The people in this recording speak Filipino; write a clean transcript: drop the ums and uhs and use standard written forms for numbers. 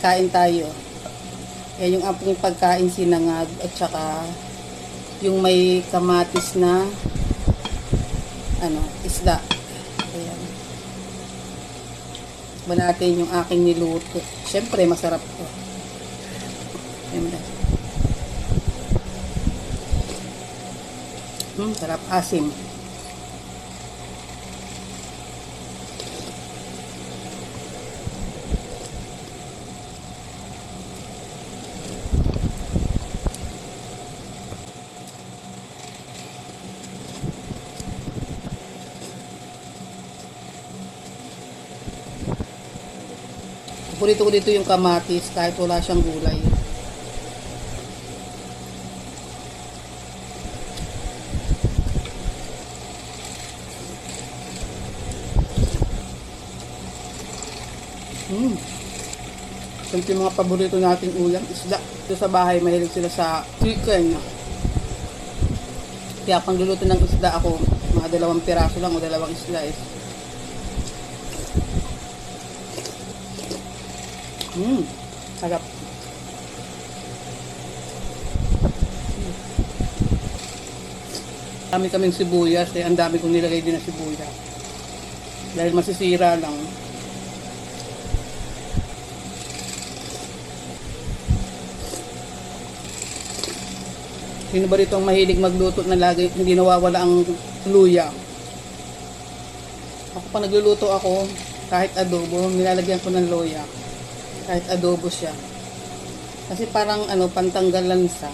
kain tayo. Yan yung aking pagkain, sinangag at saka yung may kamatis na isda. Ayan. Ba natin yung aking niluto. Siyempre masarap to. Ayan. Sarap, asim. Paborito ko dito yung kamatis kahit wala siyang gulay. Siyempre yung mga paborito nating ulam, isda. Dito sa bahay, mahilig sila sa chicken. Kaya pang luluto ng isda ako, mga 2 piraso lang o 2 slice. Sarap. Dami kaming sibuyas, ang dami kong nilagay din na sibuyas. Dahil masisira lang. Sino ba rito ang mahilig magluto na lagi hindi nawawala ang luya? Ako pa nagluluto ako, kahit adobo, nilalagyan ko ng luya. Kahit adobo siya. Kasi parang pantanggal lansa.